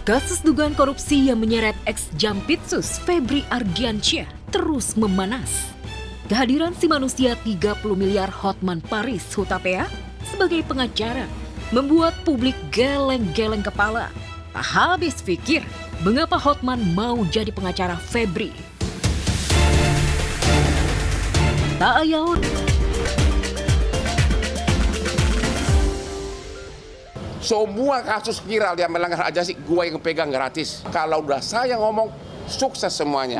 Kasus dugaan korupsi yang menyeret ex-Jampitsus Febri Ardiansyah terus memanas. Kehadiran si manusia 30 miliar Hotman Paris Hutapea sebagai pengacara membuat publik geleng-geleng kepala. Tak habis pikir mengapa Hotman mau jadi pengacara Febri. Tak ayal semua kasus viral yang melanggar hak asasi, gua yang pegang gratis. Kalau udah saya ngomong, sukses semuanya.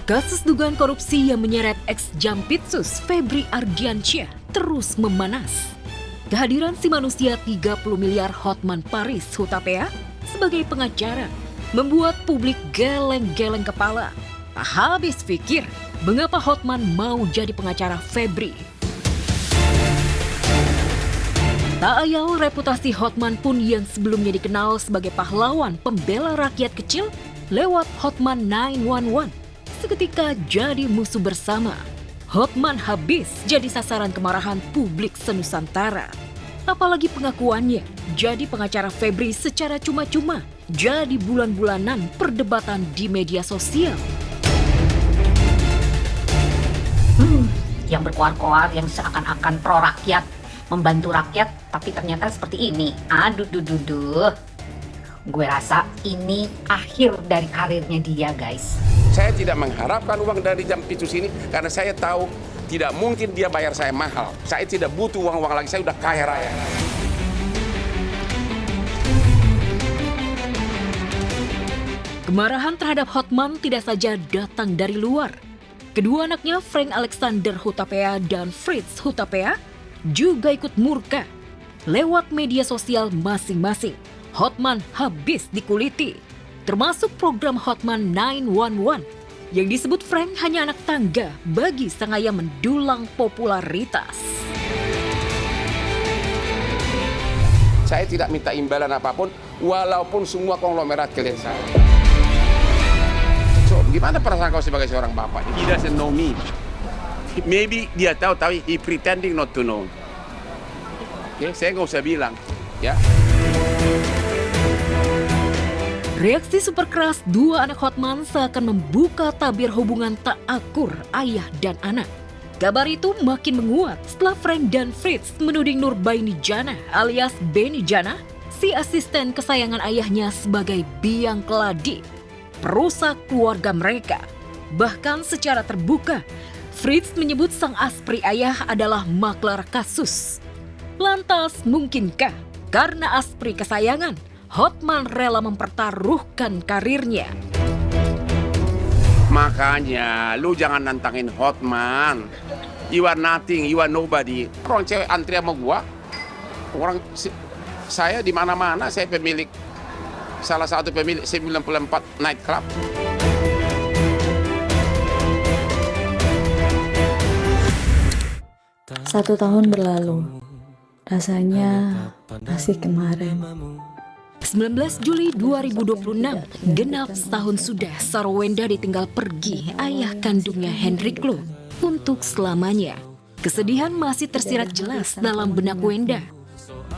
Kasus dugaan korupsi yang menyeret ex-Jampitsus Febri Ardiansyah terus memanas. Kehadiran si manusia 30 miliar Hotman Paris Hutapea sebagai pengacara membuat publik geleng-geleng kepala. Tak habis pikir mengapa Hotman mau jadi pengacara Febri. Tak ayal reputasi Hotman pun yang sebelumnya dikenal sebagai pahlawan pembela rakyat kecil lewat Hotman 911 seketika jadi musuh bersama. Hotman habis jadi sasaran kemarahan publik senusantara. Apalagi pengakuannya jadi pengacara Febri secara cuma-cuma jadi bulan-bulanan perdebatan di media sosial. Yang berkoar-koar, yang seakan-akan pro rakyat, membantu rakyat, tapi ternyata seperti ini. Aduh. Gue rasa ini akhir dari karirnya dia, guys. Saya tidak mengharapkan uang dari Jampitsus ini karena saya tahu tidak mungkin dia bayar saya mahal. Saya tidak butuh uang-uang lagi, saya udah kaya raya. Kemarahan terhadap Hotman tidak saja datang dari luar. Kedua anaknya Frank Alexander Hutapea dan Fritz Hutapea juga ikut murka. Lewat media sosial masing-masing, Hotman habis dikuliti. Termasuk program Hotman 911 yang disebut Frank hanya anak tangga bagi sang ayah mendulang popularitas. Saya tidak minta imbalan apapun, walaupun semua konglomerat klien saya. So, gimana perasaan kau sebagai seorang bapak? He doesn't know me. Maybe dia tahu, tapi he pretending not to know. Oke, saya nggak usah bilang, ya. Reaksi super keras dua anak Hotman seakan membuka tabir hubungan tak akur ayah dan anak. Kabar itu makin menguat setelah Frank dan Fritz menuding Nurbaini Jana alias Beni Jana, si asisten kesayangan ayahnya sebagai biang keladi, perusak keluarga mereka. Bahkan secara terbuka, Fritz menyebut sang aspri ayah adalah maklar kasus. Lantas mungkinkah karena aspri kesayangan, Hotman rela mempertaruhkan karirnya? Makanya, lu jangan nantangin Hotman. You are nothing, you are nobody. Orang cewek antri sama gua. Saya di mana-mana, saya pemilik, salah satu pemilik 94 night club. Satu tahun berlalu, rasanya masih kemarin. 19 Juli 2026, genap setahun sudah Sarwenda ditinggal pergi ayah kandungnya Hendrik Lo untuk selamanya. Kesedihan masih tersirat jelas dalam benak Wenda.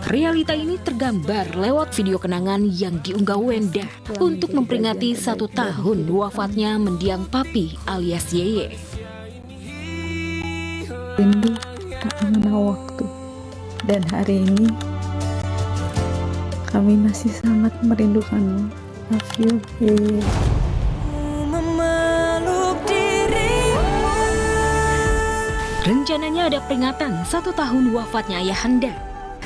Realita ini tergambar lewat video kenangan yang diunggah Wenda untuk memperingati 1 tahun wafatnya mendiang papi alias Yeye. Rindu tak mengenal waktu, dan hari ini kami masih sangat merindukanmu. Love you, Yeye. Rencananya ada peringatan 1 tahun wafatnya ayahanda.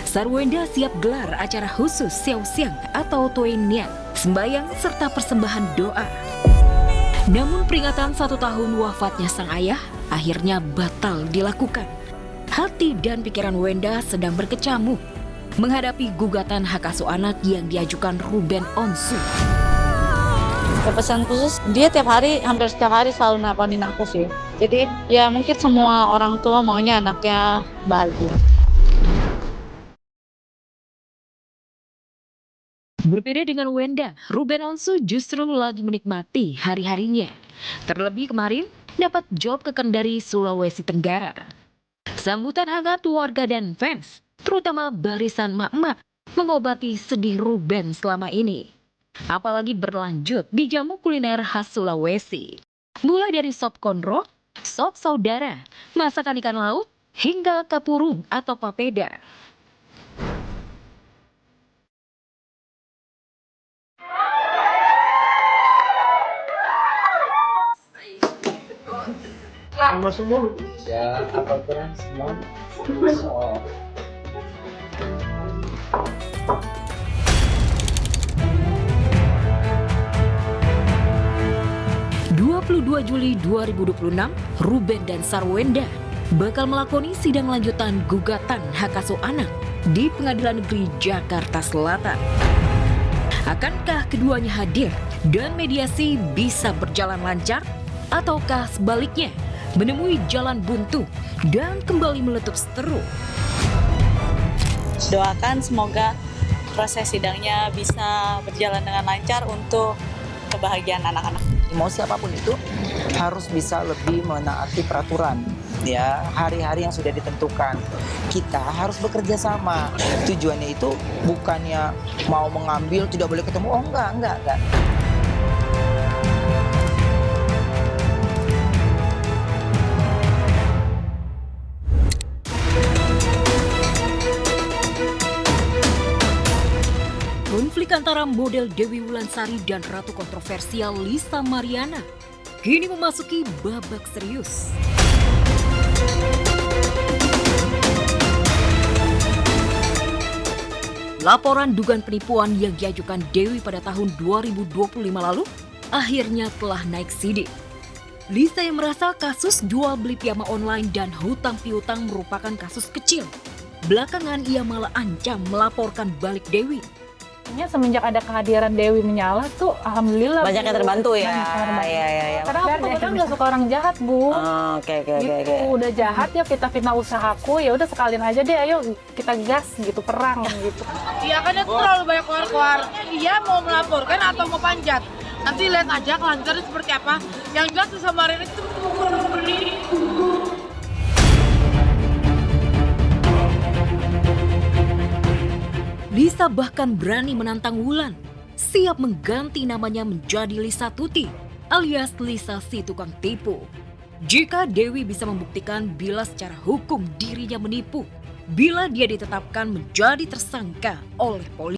Sarwenda siap gelar acara khusus Xiao Xiang atau Tuan Nian, sembayang serta persembahan doa. Namun peringatan 1 tahun wafatnya sang ayah akhirnya batal dilakukan. Hati dan pikiran Wenda sedang berkecamuk menghadapi gugatan hak asuh anak yang diajukan Ruben Onsu. Pesan khusus, dia hampir setiap hari selalu nelponin aku sih. Jadi ya mungkin semua orang tua maunya anaknya bahagia. Berbeda dengan Wenda, Ruben Onsu justru lagi menikmati hari-harinya. Terlebih kemarin dapat job ke Kendari, Sulawesi Tenggara. Sambutan hangat warga dan fans, terutama barisan mak-mak, mengobati sedih Ruben selama ini. Apalagi berlanjut di jamu kuliner khas Sulawesi. Mulai dari sop konro, sop saudara, masakan ikan laut, hingga kapurung atau papeda. Ya, apa kurang semua? Oh. 22 Juli 2026, Ruben dan Sarwenda bakal melakoni sidang lanjutan gugatan hak asuh anak di Pengadilan Negeri Jakarta Selatan. Akankah keduanya hadir dan mediasi bisa berjalan lancar? Ataukah sebaliknya menemui jalan buntu dan kembali meletup seteru? Doakan semoga proses sidangnya bisa berjalan dengan lancar untuk kebahagiaan anak-anak. Mau siapapun itu harus bisa lebih menaati peraturan, ya, hari-hari yang sudah ditentukan. Kita harus bekerja sama. Tujuannya itu bukannya mau mengambil tidak boleh ketemu. Oh enggak. Konflik antara model Dewi Wulansari dan ratu kontroversial Lisa Mariana kini memasuki babak serius. Laporan dugaan penipuan yang diajukan Dewi pada tahun 2025 lalu akhirnya telah naik sidik. Lisa yang merasa kasus jual beli piyama online dan hutang piutang merupakan kasus kecil. Belakangan ia malah ancam melaporkan balik Dewi. Semenjak ada kehadiran Dewi menyala tuh alhamdulillah Banyak yang terbantu ya. Banyak yang terbantu. Iya. Karena aku kebetulan nggak suka orang jahat, Bu. Oke. Gitu, udah jahat ya fitnah usahaku, ya udah sekalian aja deh, ayo kita gas gitu, perang gitu. Iya kan itu terlalu banyak keluar-keluarnya, dia mau melaporkan atau mau panjat. Nanti lihat aja kelancaran seperti apa. Yang jelas tuh sama Rene itu berdiri. Lisa bahkan berani menantang Wulan, siap mengganti namanya menjadi Lisa Tuti, alias Lisa si tukang tipu. Jika Dewi bisa membuktikan bila secara hukum dirinya menipu, bila dia ditetapkan menjadi tersangka oleh polisi.